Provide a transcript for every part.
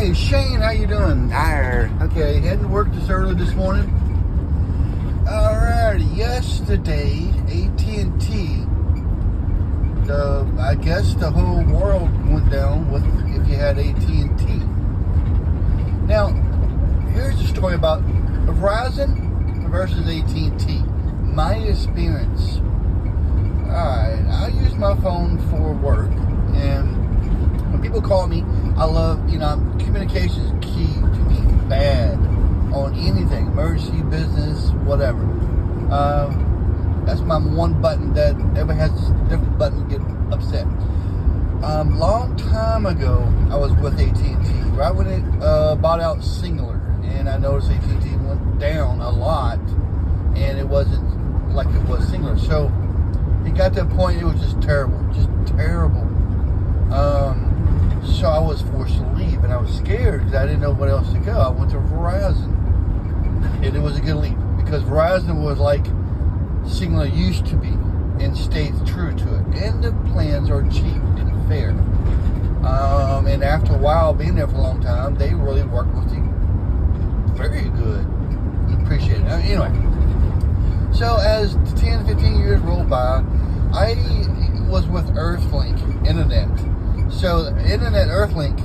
Hey, Shane, how you doing? Arr. Okay, heading to work this early this morning. Alrighty, yesterday, AT&T, I guess the whole world went down with if you had AT&T. Now, here's the story about Verizon versus AT&T. My experience. Alright, I use my phone for work, and when people call me, I love, communication is key to me, bad on anything, emergency, business, whatever. That's my one button that everybody has a different button to get upset. Long time ago, I was with AT&T, right when it bought out Singular, and I noticed AT&T went down a lot, and it wasn't like it was Singular. So it got to a point it was just terrible. So I was forced to leave, and I was scared because I didn't know what else to go. I went to Verizon, and it was a good leave because Verizon was like Singular used to be and stayed true to it. And the plans are cheap and fair. And after a while, being there for a long time, they really work with you very good. Appreciate it. Anyway, so as 10, 15 years rolled by, I was with Earthlink Internet. So Internet Earthlink,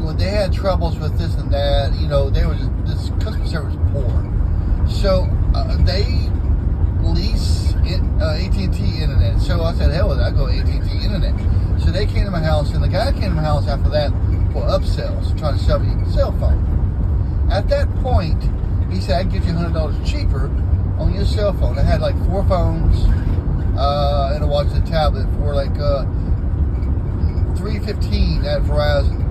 when they had troubles with this and that, they were this customer service poor. So they lease AT&T Internet. So I said, hell with it, I go AT&T Internet. So they came to my house, and the guy came to my house after that for upsells, trying to sell me a cell phone. At that point, he said, I can get you $100 cheaper on your cell phone. I had like 4 phones, and I watched a tablet for like $315 at Verizon.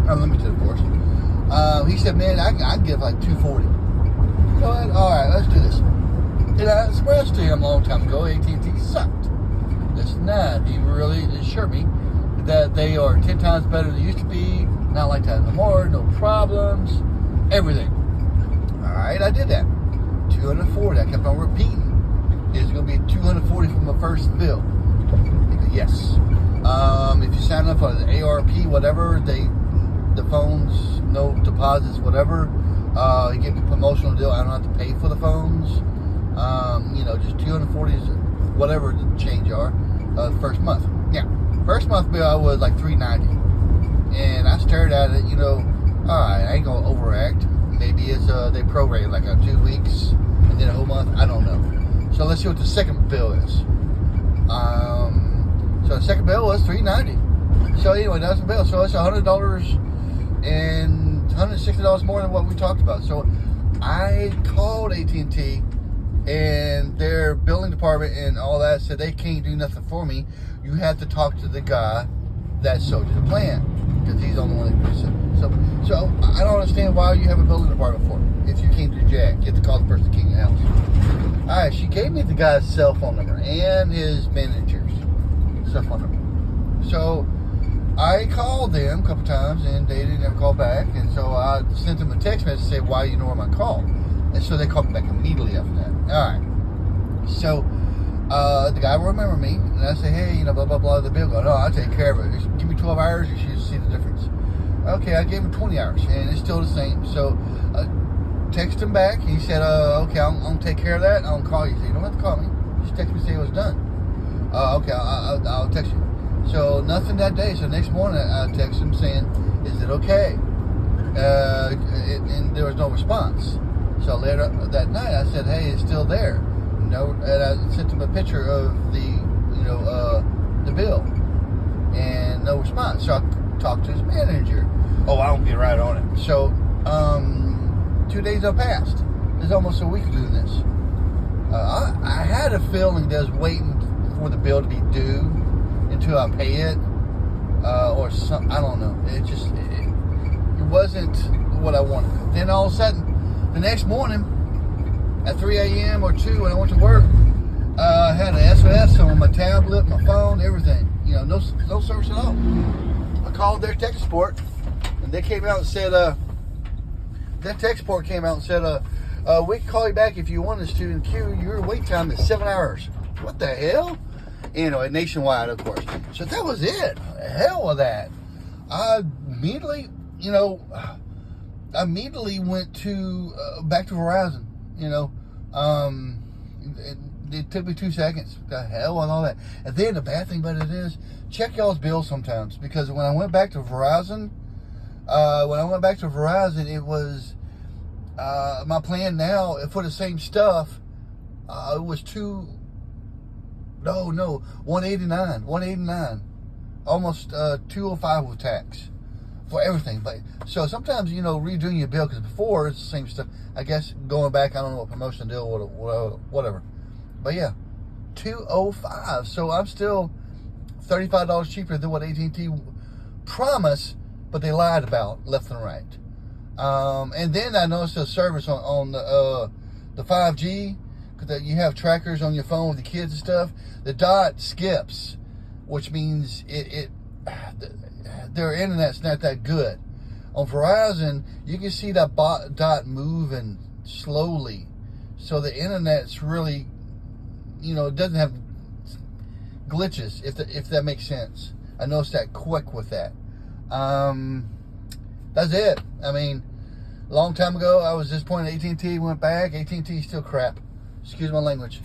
Unlimited, of course. He said, man, I can give like $240. You know what? All right, let's do this. And I expressed to him a long time ago, AT&T sucked. It's not. He really assured me that they are 10 times better than they used to be. Not like that anymore. No problems. Everything. All right, I did that. $240. I kept on repeating. It's going to be $240 for my first bill. He goes, yes. If you sign up for the ARP, whatever, the phones, no deposits, whatever, you get a promotional deal. I don't have to pay for the phones. Just $240 is whatever the change are. First month. Yeah. First month bill I was like $390. And I stared at it, alright, I ain't gonna overact. Maybe it's they prorate like 2 weeks and then a whole month. I don't know. So let's see what the second bill is. So the second bill was $390. So anyway, that's the bill. So it's $100 and $160 more than what we talked about. So I called AT&T, and their billing department and all that said they can't do nothing for me. You have to talk to the guy that sold you the plan, because he's the only one that can do it. So I don't understand why you have a billing department for it if you can't do jack. You have to call the person that came to your house. All right, she gave me the guy's cell phone number and his manager's cell phone number. So I called them a couple times, and they didn't ever call back. And so I sent them a text message to say, why you ignore my call? And so they called me back immediately after that. All right. So the guy will remember me, and I say, hey, blah, blah, blah, the bill. Go, no, I'll take care of it. Just give me 12 hours, you should see the difference. Okay, I gave him 20 hours, and it's still the same. So text him back. He said, okay, I'm going to take care of that. I'll call you. So you don't have to call me. Just text me, say it was done. Okay, I'll text you. So nothing that day. So next morning, I text him saying, is it okay? And there was no response. So later that night, I said, hey, it's still there. No, and I sent him a picture of the bill, and no response. So I talked to his manager. Oh, I don't get right on it. So 2 days have passed. It's almost a week of doing this. I had a feeling that I was waiting for the bill to be due until I pay it, or something. I don't know. It wasn't what I wanted. Then all of a sudden, the next morning at 3 a.m. or 2 when I went to work, I had an SOS on my tablet, my phone, everything. No service at all. I called their tech support, and they came out and said, we can call you back if you want us to. In queue, your wait time is 7 hours. What the hell? Nationwide, of course. So that was it. Hell with that. I immediately, I immediately went to back to Verizon. It took me 2 seconds. The hell and all that. And then the bad thing about it is, check y'all's bills sometimes, because when I went back to Verizon, it was my plan now for the same stuff. It was 189, almost 205 with tax for everything. But so sometimes redoing your bill, because before it's the same stuff. I guess going back, I don't know what promotion deal, whatever. But yeah, 205. So I'm still $35 cheaper than what AT&T promised, but they lied about left and right. And then I noticed the service on the 5G, because you have trackers on your phone with the kids and stuff. The dot skips, which means their internet's not that good. On Verizon, you can see that dot moving slowly, so the internet's really, it doesn't have glitches, if that makes sense. I noticed that quick with that. That's it. I mean, a long time ago, I was disappointed. AT&T went back. AT&T is still crap. Excuse my language.